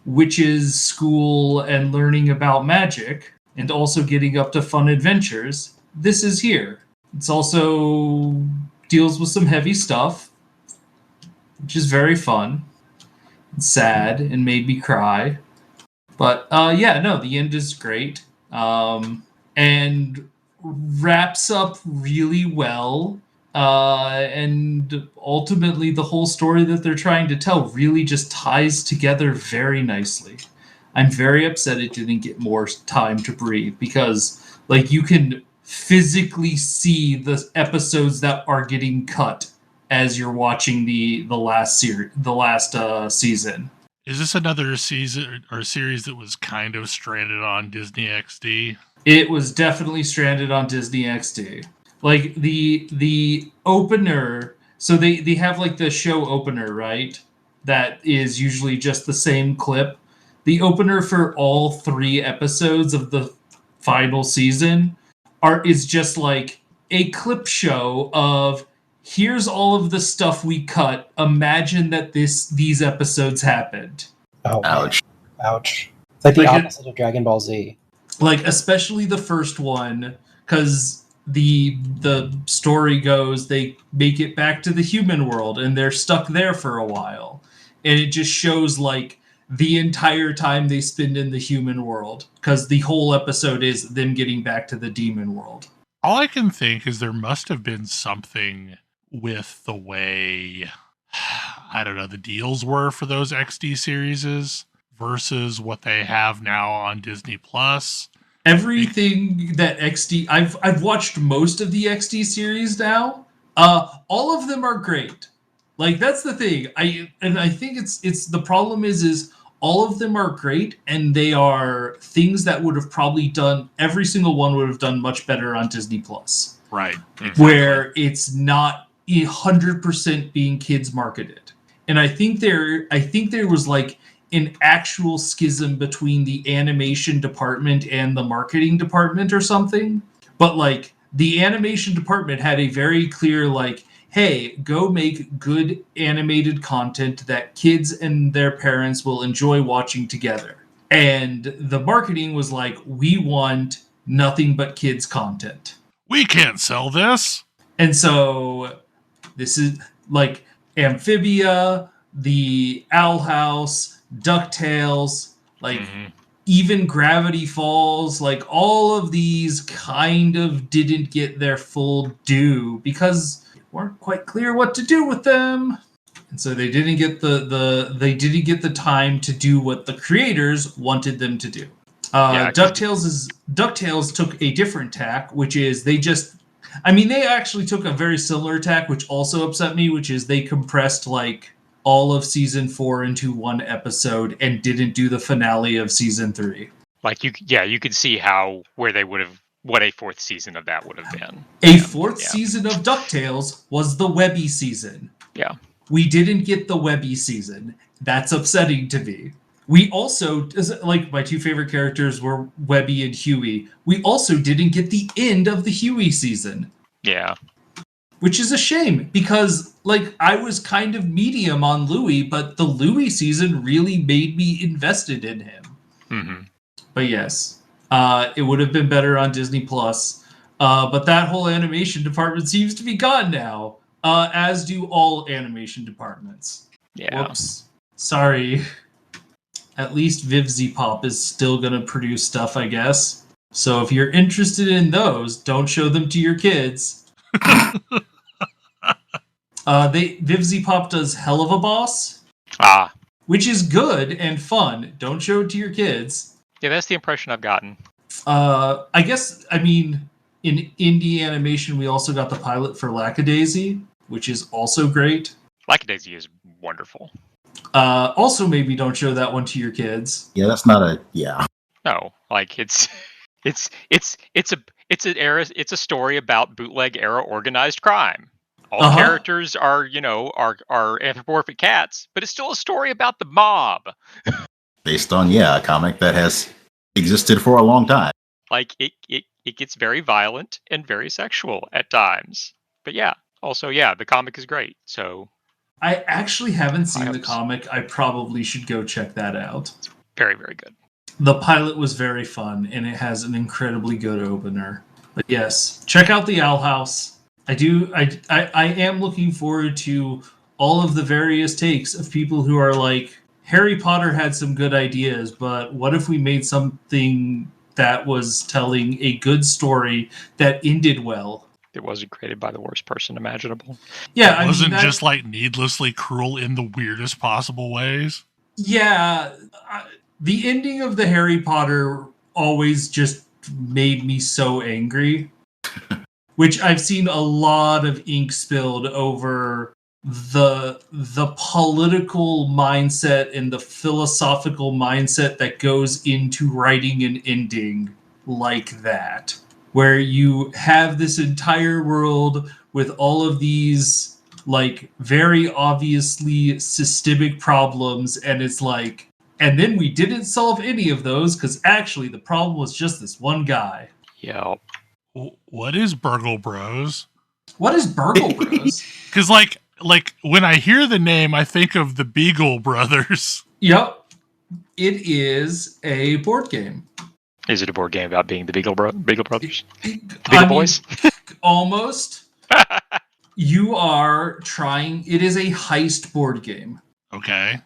witches' school and learning about magic, and also getting up to fun adventures, this is here. It's also deals with some heavy stuff, which is very fun, and sad, and made me cry. But yeah, no, the end is great, and wraps up really well. And ultimately, the whole story that they're trying to tell really just ties together very nicely. I'm very upset it didn't get more time to breathe because, like, you can physically see the episodes that are getting cut as you're watching the last season. Is this another season or series that was kind of stranded on Disney XD? It was definitely stranded on Disney XD. Like the opener, so they have like the show opener, right? That is usually just the same clip. The opener for all 3 episodes of the final season is just like a clip show of here's all of the stuff we cut. Imagine that these episodes happened. Oh, Ouch. ouch! It's like the Like opposite of Dragon Ball Z. Like especially the first one, because the story goes they make it back to the human world and they're stuck there for a while, and it just shows like the entire time they spend in the human world, because the whole episode is them getting back to the demon world. All I can think is there must have been something with the way, I don't know, the deals were for those XD series versus what they have now on Disney Plus. Everything that XD, I've watched most of the XD series now. All of them are great. Like that's the thing. I think it's the problem is all of them are great, and they are things that would have probably done, every single one would have done much better on Disney Plus. Right. Exactly. Where it's not 100% being kids marketed. And I think there was like an actual schism between the animation department and the marketing department or something. But like the animation department had a very clear like, hey, go make good animated content that kids and their parents will enjoy watching together. And the marketing was like, we want nothing but kids content. We can't sell this. And so this is like Amphibia, the Owl House, DuckTales, like even Gravity Falls, like all of these kind of didn't get their full due because they weren't quite clear what to do with them. And so they didn't get the time to do what the creators wanted them to do. DuckTales took a different tack, which is they actually took a very similar tack, which also upset me, which is they compressed like all of season 4 into one episode and didn't do the finale of season 3. Like you could see where they would have, what a 4th season of that would have been. A 4th season of DuckTales was the Webby season. Yeah. We didn't get the Webby season. That's upsetting to me. We also, like, my 2 favorite characters were Webby and Huey. We also didn't get the end of the Huey season. Yeah. Which is a shame, because, like, I was kind of medium on Louie, but the Louie season really made me invested in him. Mm-hmm. But yes, it would have been better on Disney Plus. But that whole animation department seems to be gone now, as do all animation departments. Yeah. Whoops. Sorry. At least Vivzipop is still going to produce stuff, I guess. So if you're interested in those, don't show them to your kids. Vivzipop does Hell of a Boss. Which is good and fun. Don't show it to your kids. Yeah, that's the impression I've gotten. I guess, I mean, in indie animation, we also got the pilot for Lackadaisy, which is also great. Lackadaisy is wonderful. Also, maybe don't show that one to your kids. Yeah, that's not a No, like it's a story about bootleg era organized crime. All characters are anthropomorphic cats, but it's still a story about the mob. Based on a comic that has existed for a long time. Like it gets very violent and very sexual at times. But yeah, also the comic is great. So I actually haven't seen the Pilots. comic. I probably should go check that out. Very, very good. The pilot was very fun, and it has an incredibly good opener. But yes, check out the Owl House. I am looking forward to all of the various takes of people who are like, Harry Potter had some good ideas, but what if we made something that was telling a good story that ended well? It wasn't created by the worst person imaginable. Yeah, It wasn't just like needlessly cruel in the weirdest possible ways. Yeah, the ending of the Harry Potter always just made me so angry. Which I've seen a lot of ink spilled over the political mindset and the philosophical mindset that goes into writing an ending like that, where you have this entire world with all of these like very obviously systemic problems, and it's like, and then we didn't solve any of those because actually the problem was just this one guy. Yeah. What is Burgle Bros? What is Burgle Bros? Because like when I hear the name, I think of the Beagle Brothers. Yep. It is a board game. Is it a board game about being the Beagle Brothers? I mean, Boys? Almost. You are trying... It is a heist board game. Okay.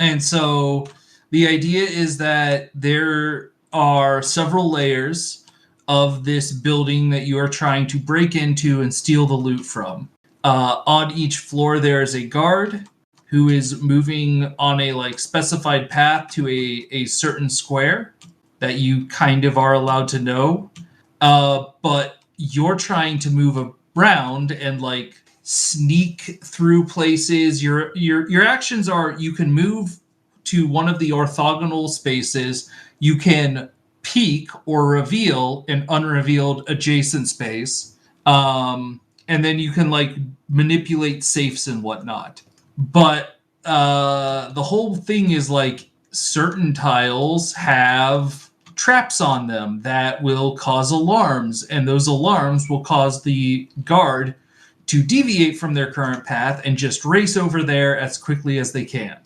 And so the idea is that there are several layers of this building that you are trying to break into and steal the loot from. On each floor, there is a guard who is moving on a like specified path to a certain square that you kind of are allowed to know. But you're trying to move around and like sneak through places. Your actions are you can move to one of the orthogonal spaces. You can peek or reveal an unrevealed adjacent space. And then you can like manipulate safes and whatnot. But the whole thing is like certain tiles have traps on them that will cause alarms, and those alarms will cause the guard to deviate from their current path and just race over there as quickly as they can.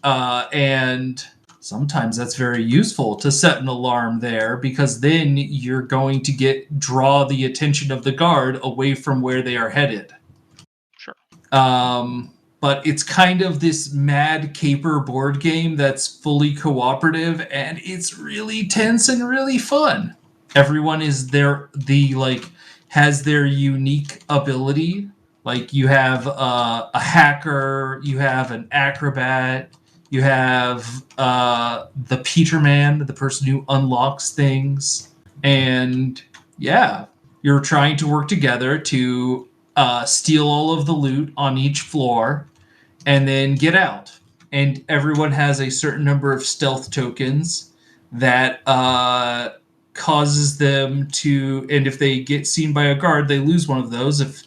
And sometimes that's very useful to set an alarm there, because then you're going to draw the attention of the guard away from where they are headed. Sure. But it's kind of this mad caper board game that's fully cooperative, and it's really tense and really fun. Everyone is has their unique ability. Like you have a hacker, you have an acrobat, you have the Peterman, the person who unlocks things. And yeah, you're trying to work together to steal all of the loot on each floor and then get out. And everyone has a certain number of stealth tokens that causes them to... And if they get seen by a guard, they lose one of those. If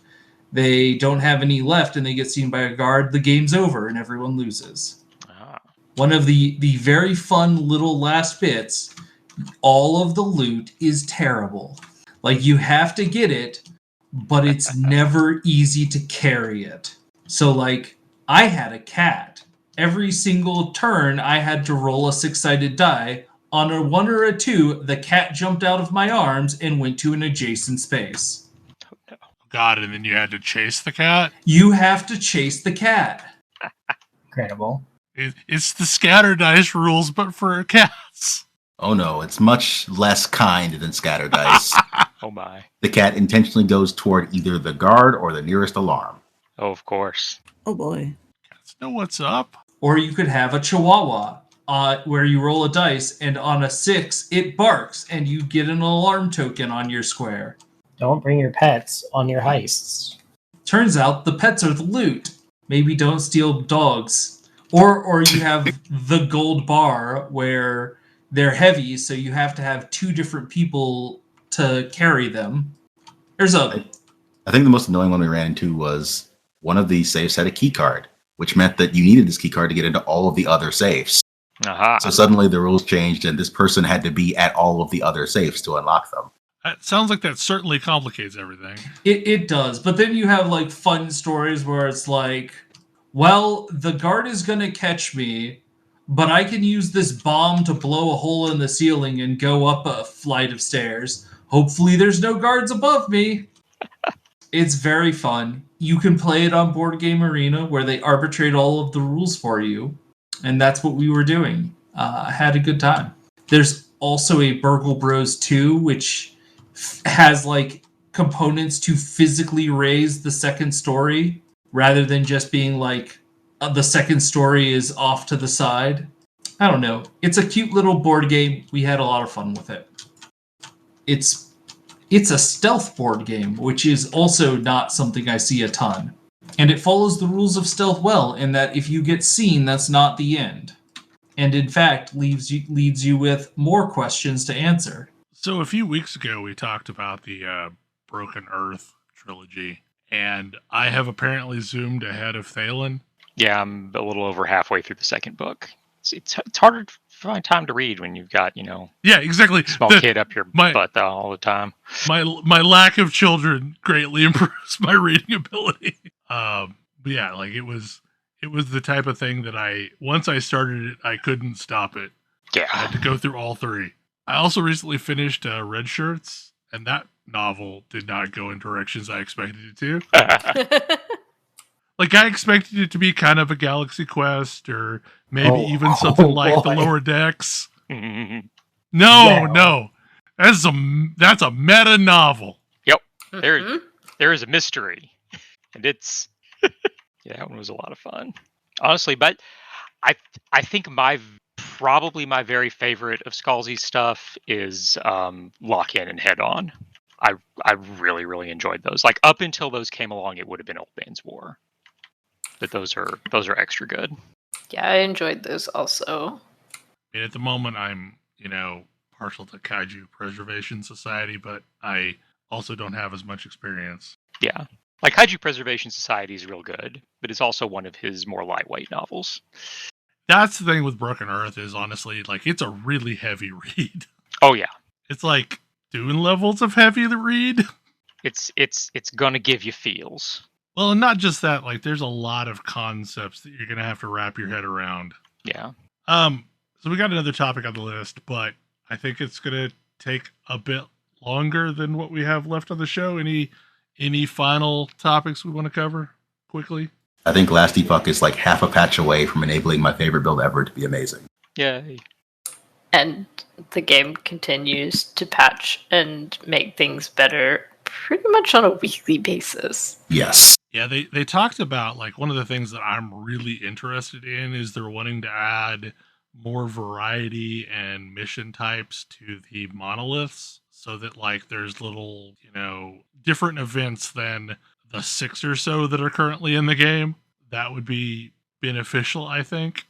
they don't have any left and they get seen by a guard, the game's over and everyone loses. One of the very fun little last bits, all of the loot is terrible. Like, you have to get it, but it's never easy to carry it. So, like, I had a cat. Every single turn, I had to roll a 6-sided die. On a 1 or a 2, the cat jumped out of my arms and went to an adjacent space. God, and then you had to chase the cat? You have to chase the cat. Incredible. It's the scatter dice rules, but for cats. Oh no, it's much less kind than scatter dice. Oh my. The cat intentionally goes toward either the guard or the nearest alarm. Oh, of course. Oh boy. Cats know what's up. Or you could have a chihuahua, where you roll a dice, and on a 6, it barks, and you get an alarm token on your square. Don't bring your pets on your heists. Turns out the pets are the loot. Maybe don't steal dogs. Or you have the gold bar where they're heavy, so you have to have 2 different people to carry them. I think the most annoying one we ran into was one of these safes had a key card, which meant that you needed this key card to get into all of the other safes. Aha. So suddenly the rules changed, and this person had to be at all of the other safes to unlock them. It sounds like that certainly complicates everything. It does, but then you have like fun stories where it's like, well, the guard is going to catch me, but I can use this bomb to blow a hole in the ceiling and go up a flight of stairs. Hopefully there's no guards above me. It's very fun. You can play it on Board Game Arena where they arbitrate all of the rules for you. And that's what we were doing. I had a good time. There's also a Burgle Bros 2, which has like components to physically raise the second story rather than just being like the second story is off to the side. I don't know. It's a cute little board game. We had a lot of fun with it. It's a stealth board game, which is also not something I see a ton. And it follows the rules of stealth well, in that if you get seen, that's not the end. And in fact, leads you with more questions to answer. So a few weeks ago, we talked about the Broken Earth trilogy, and I have apparently zoomed ahead of Thalen. Yeah, I'm a little over halfway through the second book. It's harder to find time to read when you've got, Yeah, exactly. small kid up your butt all the time. My lack of children greatly improves my reading ability. But yeah, like it was the type of thing that once I started it, I couldn't stop it. Yeah. I had to go through all three. I also recently finished Red Shirts, and that novel did not go in directions I expected it to. Like, I expected it to be kind of a Galaxy Quest, or maybe even something like The Lower Decks. No. That's a meta novel. Yep. There is a mystery. And it's... yeah, that one was a lot of fun. Honestly, but I think probably my very favorite of Scalzi's stuff is Lock In and Head On. I really, really enjoyed those. Like, up until those came along, it would have been Old Man's War. But those are extra good. Yeah, I enjoyed those also. And at the moment, I'm, partial to Kaiju Preservation Society, but I also don't have as much experience. Yeah. Like, Kaiju Preservation Society is real good, but it's also one of his more lightweight novels. That's the thing with Broken Earth is, honestly, like, it's a really heavy read. Oh, yeah. It's like doing levels of heavy to read. It's gonna give you feels. Well, and not just that, like, there's a lot of concepts that you're going to have to wrap your head around. Yeah. So we got another topic on the list, but I think it's going to take a bit longer than what we have left on the show. Any final topics we want to cover quickly? I think Last Epoch is like half a patch away from enabling my favorite build ever to be amazing. Yay. And the game continues to patch and make things better pretty much on a weekly basis. Yes. Yeah, they talked about, like, one of the things that I'm really interested in is they're wanting to add more variety and mission types to the monoliths so that, like, there's little, different events than the 6 or so that are currently in the game. That would be beneficial, I think.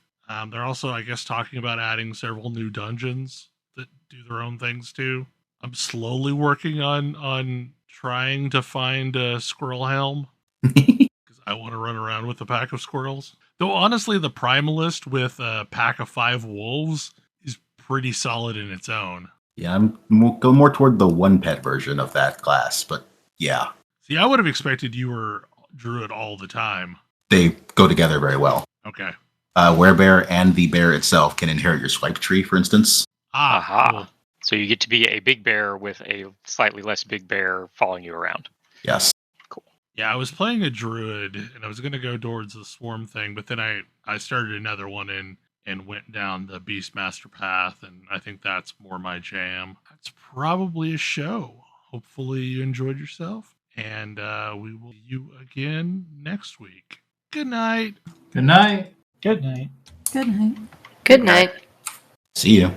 They're also, I guess, talking about adding several new dungeons that do their own things too. I'm slowly working on trying to find a squirrel helm because I want to run around with a pack of squirrels. Though honestly, the Primalist with a pack of 5 wolves is pretty solid in its own. Yeah, I'm go more toward the one pet version of that class, but yeah. See, I would have expected you were druid all the time. They go together very well. Okay. Werebear and the bear itself can inherit your swipe tree, for instance. Aha. Cool. So you get to be a big bear with a slightly less big bear following you around. Yes. Cool. Yeah, I was playing a druid, and I was going to go towards the swarm thing, but then I started another one and went down the Beastmaster path, and I think that's more my jam. That's probably a show. Hopefully you enjoyed yourself, and we will see you again next week. Good night. Good night. Good night. Good night. Good night. See you.